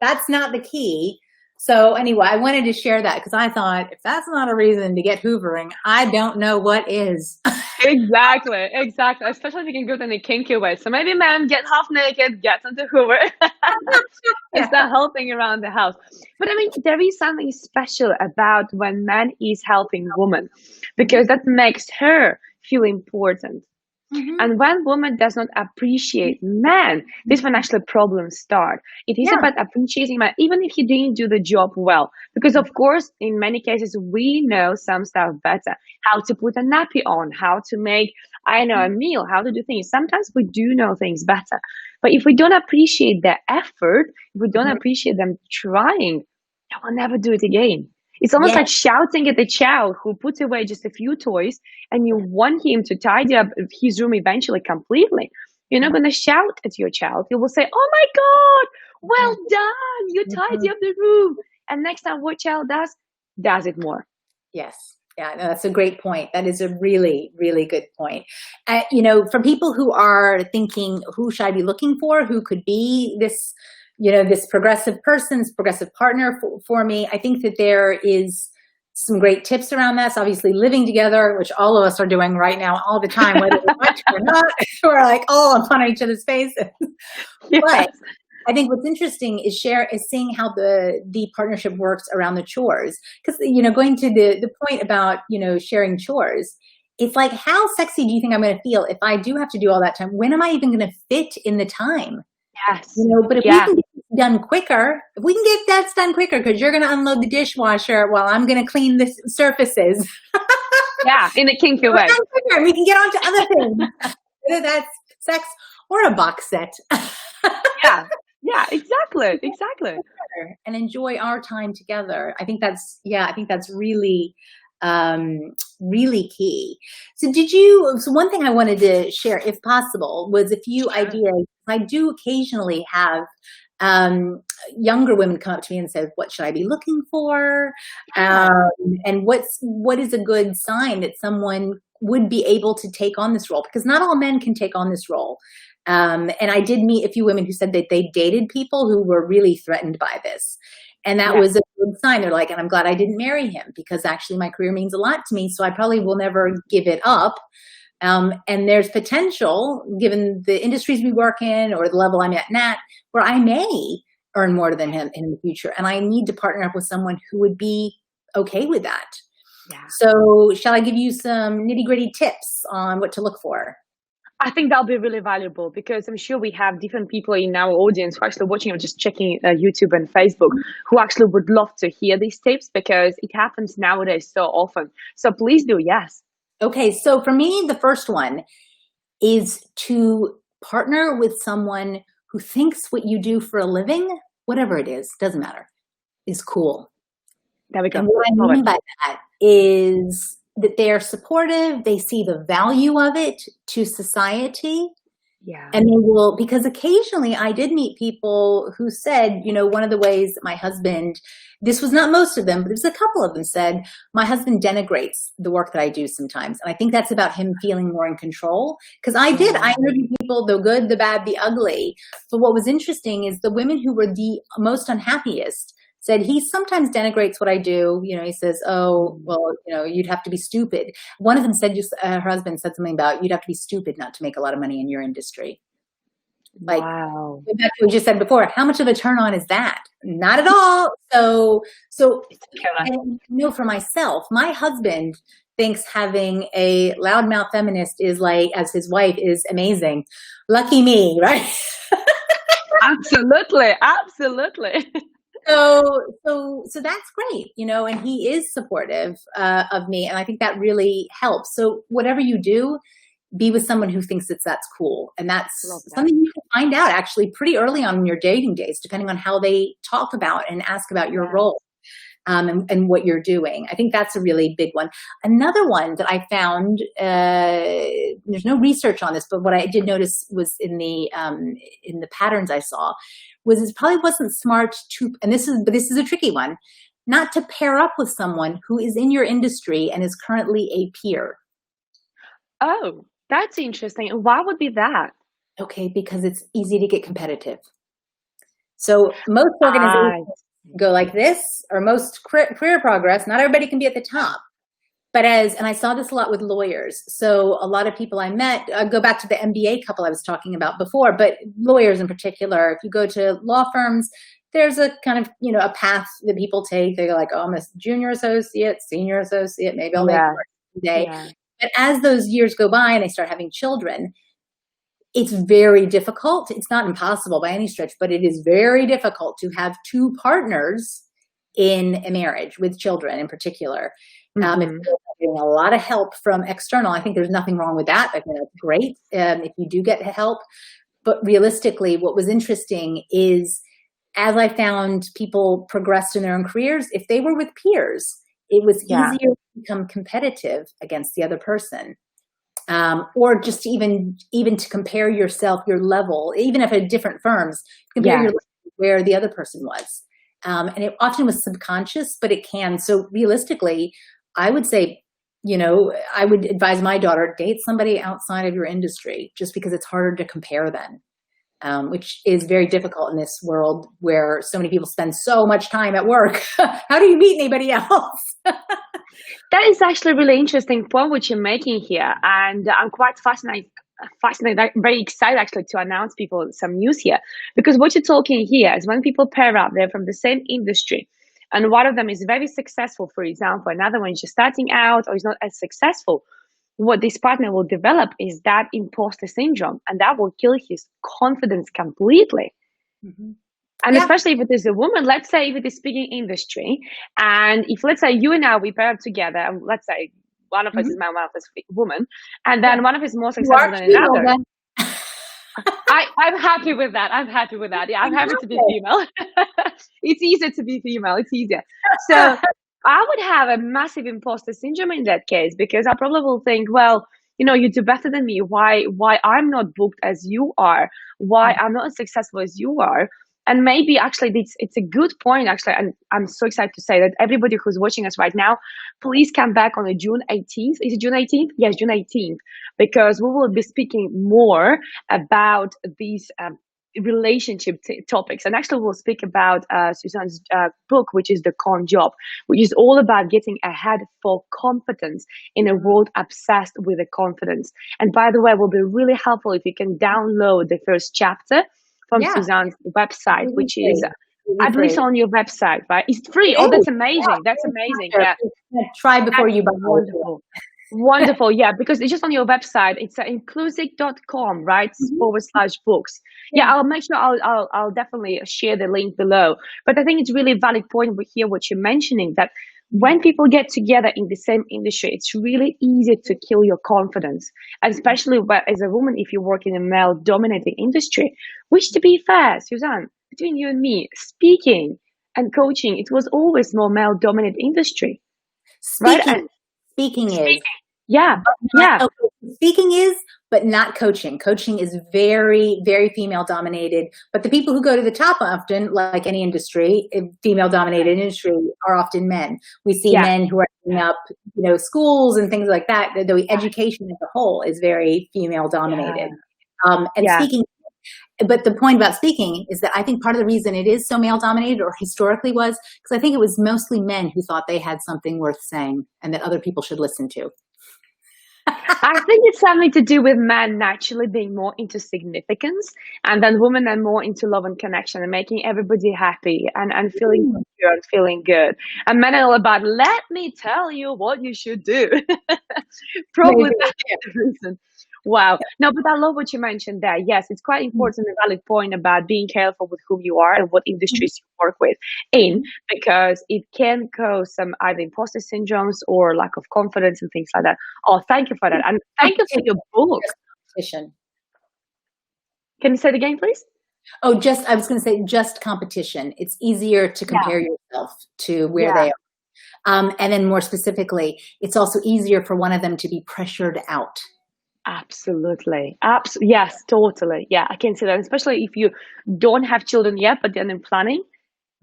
that's not the key. So anyway, I wanted to share that because I thought if that's not a reason to get hoovering, I don't know what is. Exactly. Especially if you can go in a kinky way. So maybe man, get half naked, get into Hoover, and start helping around the house. But I mean, there is something special about when man is helping woman, because that makes her feel important. And when woman does not appreciate man, this when actually problems start. It is about appreciating man, even if you didn't do the job well. Because of course, in many cases, we know some stuff better. How to put a nappy on, how to make, I know, a meal, how to do things. Sometimes we do know things better. But if we don't appreciate their effort, if we don't appreciate them trying, they will never do it again. It's almost like shouting at a child who puts away just a few toys and you want him to tidy up his room eventually completely. You're not going to shout at your child. You will say, oh my God, well done. You tidy up the room. And next time what child does it more. Yes. Yeah, no, that's a great point. That is a really, really good point. You know, for people who are thinking, who should I be looking for? Who could be this, you know, this progressive person, this progressive partner for me? I think that there is some great tips around that. So obviously living together, which all of us are doing right now all the time, whether we want to or not, we're like all upon each other's faces. Yes. But I think what's interesting is seeing how the partnership works around the chores. Because, you know, going to the point about, you know, sharing chores, it's like, how sexy do you think I'm going to feel if I do have to do all that time? When am I even going to fit in the time? Yes. You know, but if we can get this done quicker, if we can get that done quicker, because you're going to unload the dishwasher while I'm going to clean the surfaces. In a kinky way. And we can get on to other things, whether that's sex or a box set. Yeah, exactly. And enjoy our time together. I think that's really, really key. So one thing I wanted to share, if possible, was a few ideas. I do occasionally have younger women come up to me and say, what should I be looking for? And what is a good sign that someone would be able to take on this role? Because not all men can take on this role. And I did meet a few women who said that they dated people who were really threatened by this. And that was a good sign. They're like, and I'm glad I didn't marry him because actually my career means a lot to me. So I probably will never give it up. And there's potential, given the industries we work in or the level I'm at now, where I may earn more than him in the future. And I need to partner up with someone who would be okay with that. Yeah. So shall I give you some nitty-gritty tips on what to look for? I think that'll be really valuable because I'm sure we have different people in our audience who are actually watching or just checking YouTube and Facebook who actually would love to hear these tips because it happens nowadays so often. So please do, yes. Okay, so for me, the first one is to partner with someone who thinks what you do for a living, whatever it is, doesn't matter, is cool. There we go. And what I mean by that is that they're supportive, they see the value of it to society. Yeah. And they will, because occasionally I did meet people who said, you know, one of the ways that my husband, this was not most of them, but there's a couple of them said, my husband denigrates the work that I do sometimes. And I think that's about him feeling more in control. Because I interviewed people, the good, the bad, the ugly. But what was interesting is the women who were the most unhappiest said he sometimes denigrates what I do. You know, he says, oh, well, you know, you'd have to be stupid. One of them said, her husband said something about, you'd have to be stupid not to make a lot of money in your industry. Like, wow. That's what we just said before. How much of a turn on is that? Not at all. So, and, you know, for myself, my husband thinks having a loudmouth feminist is like, as his wife, is amazing. Lucky me, right? Absolutely. So that's great, you know, and he is supportive of me. And I think that really helps. So whatever you do, be with someone who thinks that's cool. And that's something you can find out actually pretty early on in your dating days, depending on how they talk about and ask about your role and what you're doing. I think that's a really big one. Another one that I found, there's no research on this, but what I did notice was in the patterns I saw, was it probably wasn't smart to, and this is a tricky one, not to pair up with someone who is in your industry and is currently a peer. Oh, that's interesting. Why would be that? Okay, because it's easy to get competitive. So most organizations go like this, or most career progress, not everybody can be at the top. But and I saw this a lot with lawyers. So a lot of people I met, I go back to the MBA couple I was talking about before, but lawyers in particular, if you go to law firms, there's a kind of, a path that people take. They go like, oh, I'm a junior associate, senior associate, maybe I'll make it today. Yeah. But as those years go by and they start having children, it's very difficult. It's not impossible by any stretch, but it is very difficult to have two partners in a marriage with children in particular. If you're getting a lot of help from external, I think there's nothing wrong with that. I mean, that's great if you do get help. But realistically, what was interesting is as I found people progressed in their own careers, if they were with peers, it was easier to become competitive against the other person. Or just even to compare yourself, your level, even if at different firms, compare your level where the other person was. And it often was subconscious, but it can. So realistically, I would say, I would advise my daughter, date somebody outside of your industry, just because it's harder to compare then, which is very difficult in this world where so many people spend so much time at work. How do you meet anybody else? That is actually a really interesting point which you're making here. And I'm quite fascinated, very excited actually to announce people some news here. Because what you're talking here is when people pair up, they're from the same industry. And one of them is very successful, for example, another one is just starting out or is not as successful. What this partner will develop is that imposter syndrome, and that will kill his confidence completely. Mm-hmm. And especially if it is a woman, let's say if it is speaking industry, and if let's say you and I, we pair up together, and let's say one of us is man, one of us is woman, and then one of us is more successful than another. I'm happy with that. Yeah, I'm happy to be female. It's easier to be female. It's easier. So I would have a massive imposter syndrome in that case, because I probably will think, well, you do better than me. Why I'm not booked as you are? Why I'm not as successful as you are? And maybe actually it's a good point, actually. And I'm so excited to say that everybody who's watching us right now, please come back on June 18th. Is it June 18th? Yes, June 18th, because we will be speaking more about these relationship topics. And actually we'll speak about Suzanne's book, which is The Con Job, which is all about getting ahead for competence in a world obsessed with the confidence. And by the way, it will be really helpful if you can download the first chapter from Suzanne's website, which is, I believe, on your website, right? It's free. Oh, that's amazing. That's amazing. Yeah. Try before you buy. Wonderful. Wonderful. Yeah, because it's just on your website. It's InclusIQ.com, right? /books. Yeah, I'll make sure I'll definitely share the link below. But I think it's really a valid point here, what you're mentioning, that when people get together in the same industry, it's really easy to kill your confidence. And especially as a woman, if you work in a male-dominated industry, which, to be fair, Suzanne, between you and me, speaking and coaching, it was always more male-dominated industry. Speaking is. Speaking is, but not coaching. Coaching is very, very female dominated. But the people who go to the top often, like any industry, female dominated industry, are often men. We see men who are setting up, schools and things like that. The education as a whole is very female dominated. Speaking. But the point about speaking is that I think part of the reason it is so male dominated, or historically was, because I think it was mostly men who thought they had something worth saying and that other people should listen to. I think it's something to do with men naturally being more into significance, and then women are more into love and connection and making everybody happy and feeling secure and feeling good. And men are all about, let me tell you what you should do. Probably that's the reason. Wow. No, but I love what you mentioned there. Yes, it's quite important and valid point about being careful with whom you are and what industries you work with because it can cause some either imposter syndromes or lack of confidence and things like that. Oh, thank you for that. And thank you for your book. Can you say it again, please? I was going to say just competition. It's easier to compare yourself to where they are. And then more specifically, it's also easier for one of them to be pressured out. Absolutely. Yes, totally. Yeah, I can see that. Especially if you don't have children yet, but then in planning,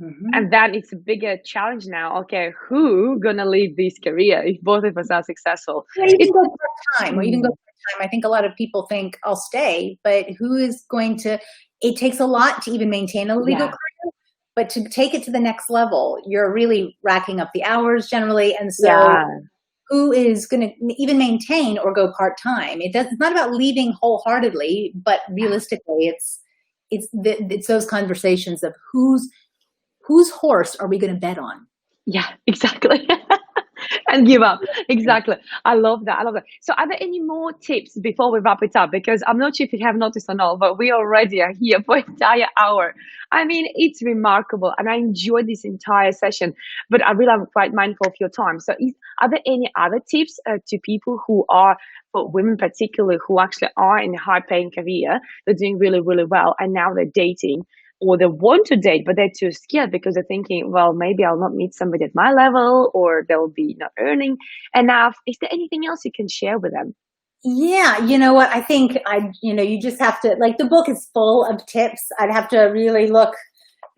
Mm-hmm. And then it's a bigger challenge now. Okay, who gonna leave this career if both of us are successful? Or even It's go part-time, or even go mm, part-time. I think a lot of people think I'll stay, but who is going to, it takes a lot to even maintain a legal yeah, career, but to take it to the next level, you're really racking up the hours generally. And so yeah, who is going to even maintain or go part-time? It's not about leaving wholeheartedly, but realistically, it's those conversations of whose horse are we going to bet on? yeah, exactly. And give up. Exactly. I love that. I love that. So are there any more tips before we wrap it up? Because I'm not sure if you have noticed or not, but we already are here for an entire hour. I mean, it's remarkable. And I enjoyed this entire session, but I really am quite mindful of your time. So are there any other tips to people who are, for women particularly, who actually are in a high paying career, they're doing really, really well, and now they're dating, or they want to date, but they're too scared because they're thinking, well, maybe I'll not meet somebody at my level, or they'll be not earning enough. Is there anything else you can share with them? Yeah, you know what? I think you just have to, like, the book is full of tips. I'd have to really look,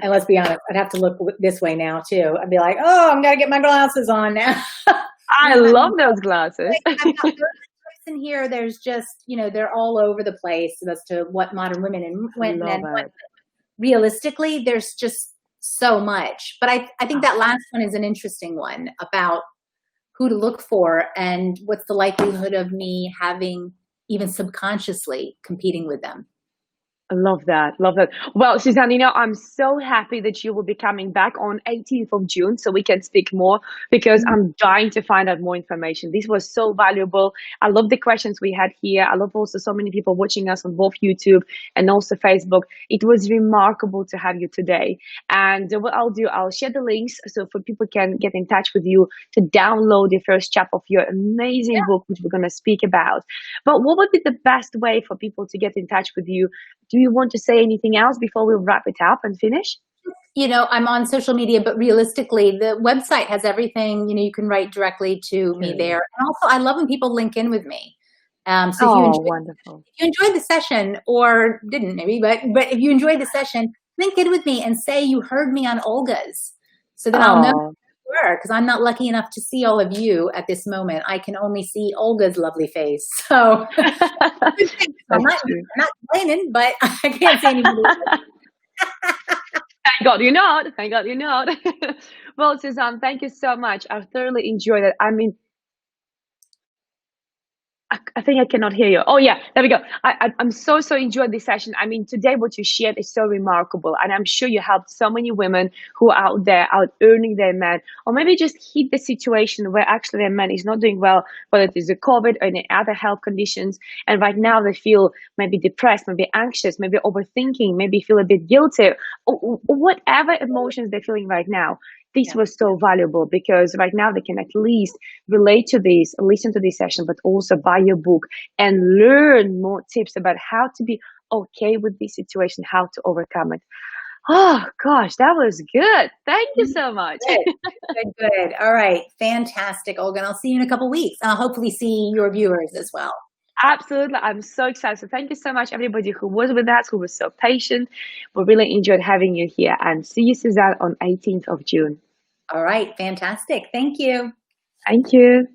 and let's be honest, I'd have to look this way now too. I'd be like, oh, I'm gonna get my glasses on now. I love those glasses. I've got tips in here. There's just, they're all over the place as to what modern women and I men love want. it. Realistically, there's just so much. But I think that last one is an interesting one about who to look for and what's the likelihood of me having even subconsciously competing with them. I love that. Love that. Well, Suzanne, I'm so happy that you will be coming back on 18th of June so we can speak more, because I'm dying to find out more information. This was so valuable. I love the questions we had here. I love also so many people watching us on both YouTube and also Facebook. It was remarkable to have you today. And what I'll do, I'll share the links so for people can get in touch with you to download the first chapter of your amazing book, which we're going to speak about. But what would be the best way for people to get in touch with you? Do you want to say anything else before we wrap it up and finish? I'm on social media, but realistically, the website has everything. You can write directly to me there. And also, I love when people link in with me. So Wonderful. if you enjoyed the session, or didn't maybe, but if you enjoyed the session, link in with me and say you heard me on Olga's, so that I'll know who you were, because I'm not lucky enough to see all of you at this moment. I can only see Olga's lovely face. So I'm not complaining, but I can't say anything. Thank God you're not. Thank God you're not. Well, Suzanne, thank you so much. I thoroughly enjoyed it. I mean, I think I cannot hear you. Oh yeah, there we go. I'm so enjoyed this session. I mean, today what you shared is so remarkable, and I'm sure you helped so many women who are out there out earning their man, or maybe just hit the situation where actually their man is not doing well, whether it is a COVID or any other health conditions, and right now they feel maybe depressed, maybe anxious, maybe overthinking, maybe feel a bit guilty, or whatever emotions they're feeling right now. This was so valuable, because right now they can at least relate to this, listen to this session, but also buy your book and learn more tips about how to be okay with this situation, how to overcome it. Oh gosh, that was good. Thank you so much. Good. All right. Fantastic, Olga. And I'll see you in a couple of weeks. I'll hopefully see your viewers as well. Absolutely. I'm so excited. So thank you so much, everybody who was with us, who was so patient. We really enjoyed having you here, and see you, Suzanne, on 18th of June. All right. Fantastic. Thank you. Thank you.